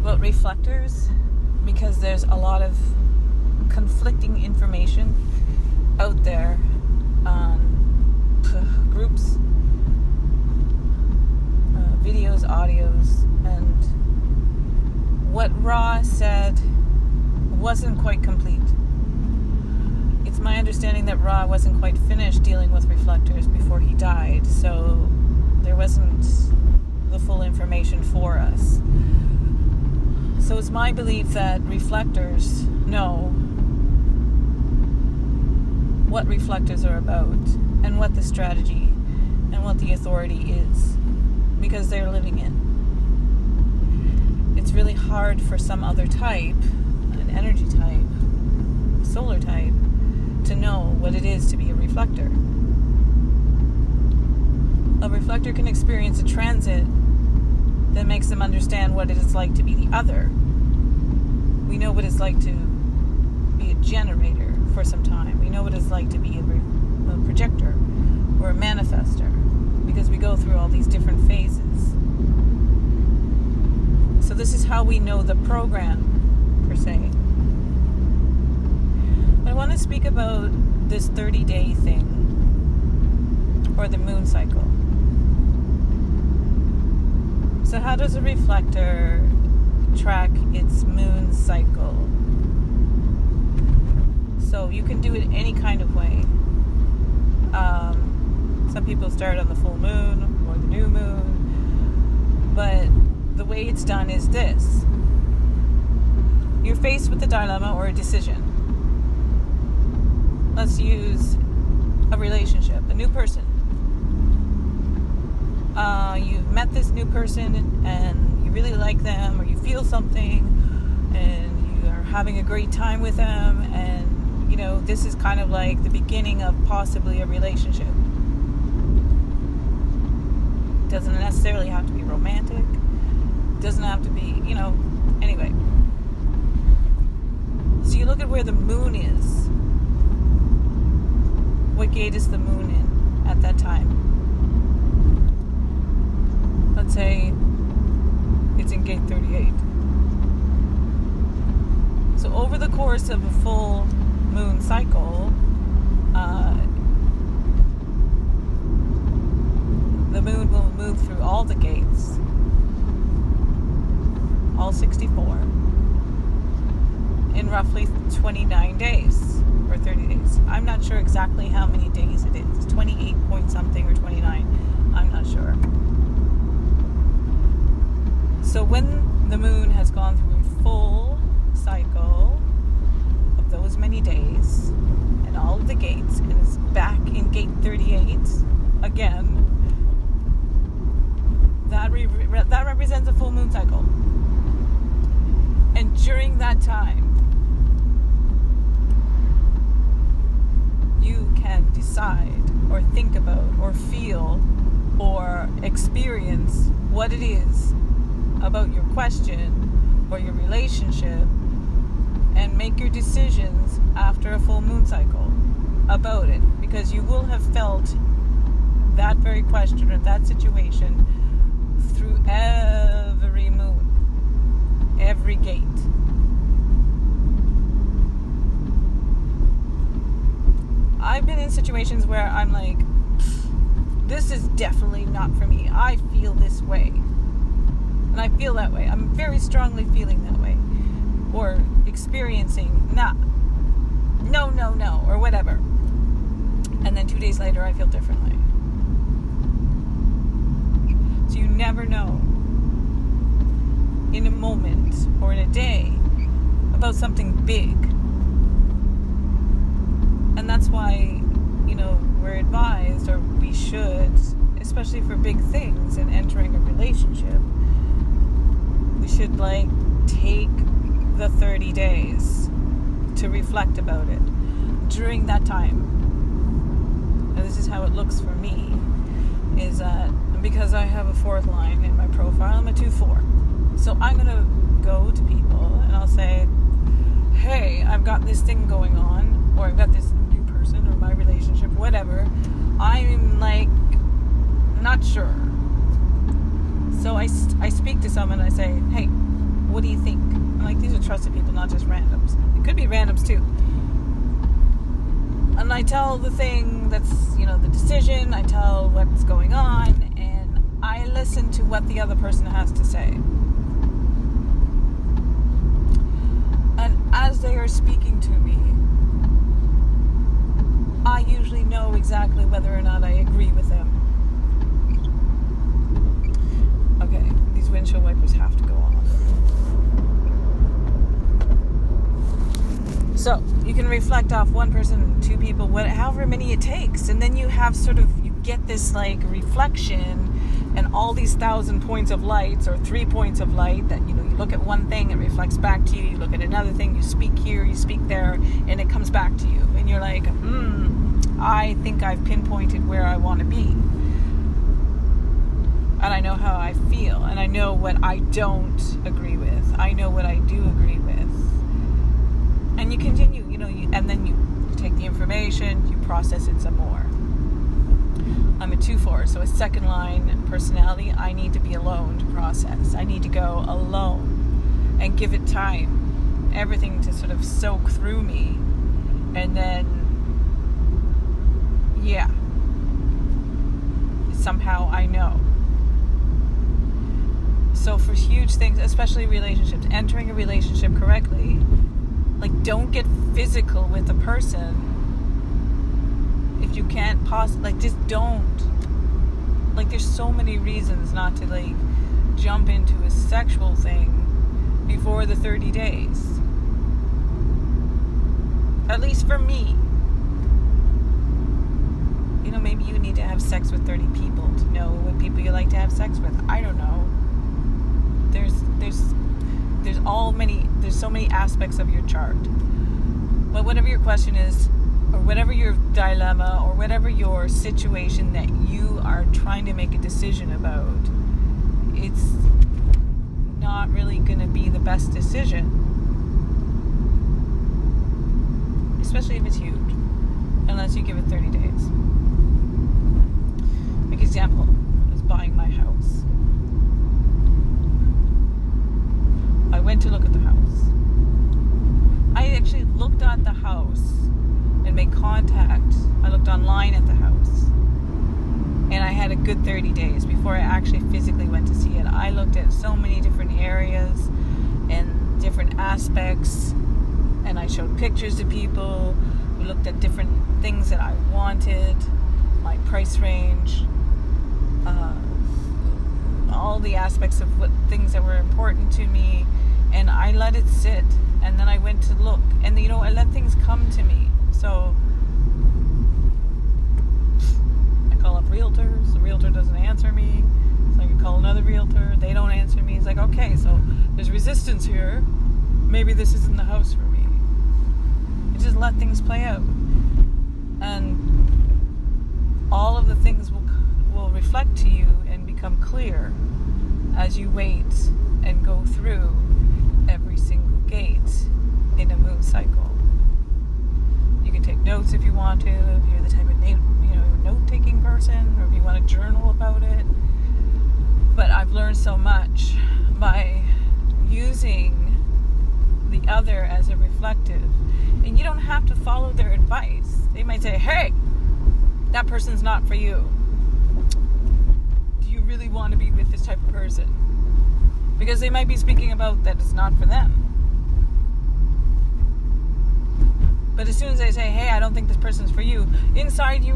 about reflectors because there's a lot of conflicting information out there on groups, videos, audios, and what Ra said wasn't quite complete. It's my understanding that Ra wasn't quite finished dealing with reflectors before he died, so there wasn't the full information for us. So it's my belief that reflectors know what reflectors are about and what the strategy and what the authority is, because they're living it. It's really hard for some other type, an energy type, a solar type, to know what it is to be a reflector. A reflector can experience a transit that makes them understand what it is like to be the other. We know what it's like to be a generator for some time. We know what it's like to be a projector or a manifester, because we go through all these different phases. So this is how we know the program, per se. But I want to speak about this 30-day thing, or the moon cycle. So how does a reflector track its moon cycle? So you can do it any kind of way. Some people start on the full moon or the new moon, but the way it's done is this. You're faced with a dilemma or a decision. Let's use a relationship, a new person. You've met this new person and you really like them, or you feel something and you are having a great time with them, and this is kind of like the beginning of possibly a relationship. Doesn't necessarily have to be romantic. Doesn't have to be, anyway. So you look at where the moon is. What gate is the moon in at that time? Let's say it's in gate 38. So over the course of a full moon cycle, the moon will move through all the gates, all 64, in roughly 29 days or 30 days. I'm not sure exactly how many days it is. 28 point something or 29. I'm not sure. So when the moon has gone through a full cycle of those many days and all of the gates, and is back in gate 38 again, that represents a full moon cycle. And during that time, you can decide or think about or feel or experience what it is about your question or your relationship, and make your decisions after a full moon cycle about it, because you will have felt that very question or that situation through every moon, every gate. I've been in situations where I'm like, this is definitely not for me. I feel this way. And I feel that way. I'm very strongly feeling that way. Or experiencing, no, or whatever. And then 2 days later, I feel differently. So you never know in a moment or in a day about something big. And that's why, we're advised, or we should, especially for big things and entering a relationship, we should take the 30 days to reflect about it during that time. And this is how it looks for me, is that because I have a 4th line in my profile, I'm a 2-4. So I'm going to go to people and I'll say, hey, I've got this thing going on, or I've got this new person, or my relationship, whatever. I'm not sure. So I speak to someone and I say, hey, what do you think? I'm like, these are trusted people, not just randoms. It could be randoms too. And I tell the thing that's, the decision, I tell what's going on, and I listen to what the other person has to say. And as they are speaking to me, I usually know exactly whether or not I agree with them. Okay, these windshield wipers have to go on. So you can reflect off one person, two people, however many it takes, and then you have you get this like reflection and all these 1,000 points of lights or 3 points of light that you look at one thing, it reflects back to you. You look at another thing, you speak here, you speak there, and it comes back to you, and you're like, I think I've pinpointed where I want to be, and I know how I feel, and I know what I don't agree with. I know what I do agree with. And you continue, and then you take the information, you process it some more. I'm a 2/4, so a second line personality. I need to be alone to process. I need to go alone and give it time, everything to sort of soak through me, and then, somehow I know. So for huge things, especially relationships, entering a relationship correctly, don't get physical with a person if you can't just don't. There's so many reasons not to jump into a sexual thing before the 30 days. At least for me. Maybe you need to have sex with 30 people to know what people you like to have sex with. I don't know. There's so many aspects of your chart. But whatever your question is, or whatever your dilemma, or whatever your situation that you are trying to make a decision about, it's not really going to be the best decision. Especially if it's huge. Unless you give it 30 days. Like example, I was buying my house. I went to look at the house. I actually looked at the house and made contact. I looked online at the house. And I had a good 30 days before I actually physically went to see it. I looked at so many different areas and different aspects. And I showed pictures to people. We looked at different things that I wanted, my price range, all the aspects of what things that were important to me. And I let it sit, and then I went to look, and I let things come to me. So I call up realtors. The realtor doesn't answer me. So I can call another realtor. They don't answer me. It's like, okay, so there's resistance here. Maybe this isn't the house for me. I just let things play out, and all of the things will reflect to you and become clear as you wait and go through every single gate in a moon cycle. You can take notes if you want to, if you're the type of note-taking person, or if you want to journal about it. But I've learned so much by using the other as a reflective. And you don't have to follow their advice. They might say, hey, that person's not for you. Do you really want to be with this type of person? Because they might be speaking about that it's not for them. But as soon as they say, hey, I don't think this person's for you, inside I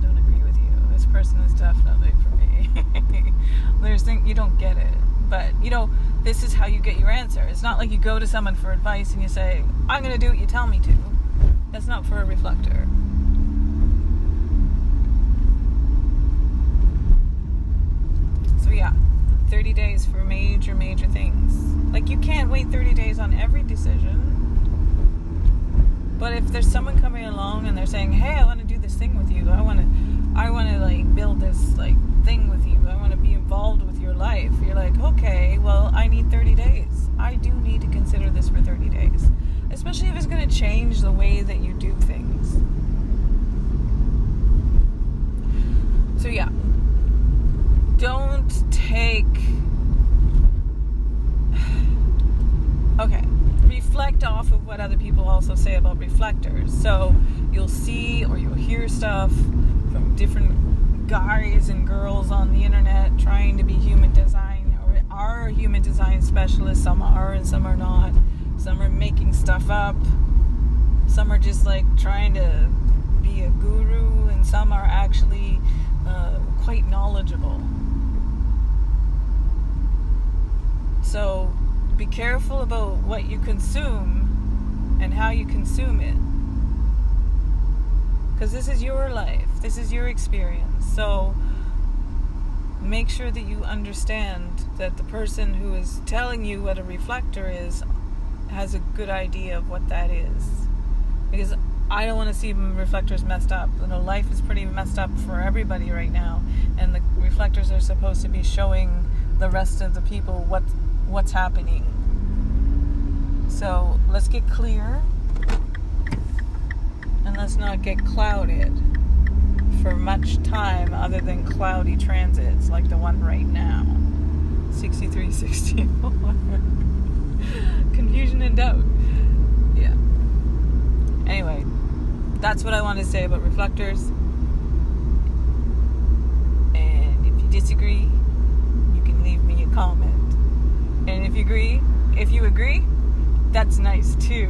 don't agree with you. This person is definitely for me. There's things, you don't get it. But, this is how you get your answer. It's not like you go to someone for advice and you say, I'm going to do what you tell me to. That's not for a reflector. So 30 days for major things. You can't wait 30 days on every decision. But if there's someone coming along and they're saying, hey, I want to do this thing with you. I want to build this thing with you. I want to be involved with your life. You're like, okay, well, I need 30 days. I do need to consider this for 30 days. Especially if it's going to change the way that you do things. So don't take reflect off of what other people also say about reflectors. So you'll see or you'll hear stuff from different guys and girls on the internet trying to be human design or are human design specialists. Some are and some are not. Some are making stuff up. Some are just like trying to be a guru, and some are actually quite knowledgeable. So be careful about what you consume and how you consume it, because this is your life, this is your experience. So make sure that you understand that the person who is telling you what a reflector is has a good idea of what that is, because I don't want to see reflectors messed up. You know, life is pretty messed up for everybody right now, and the reflectors are supposed to be showing the rest of the people what's happening. So let's get clear, and let's not get clouded for much time other than cloudy transits like the one right now. 6364. Confusion and doubt. Yeah. Anyway, that's what I want to say about reflectors. And if you disagree, you can leave me a comment. And if you agree, that's nice too.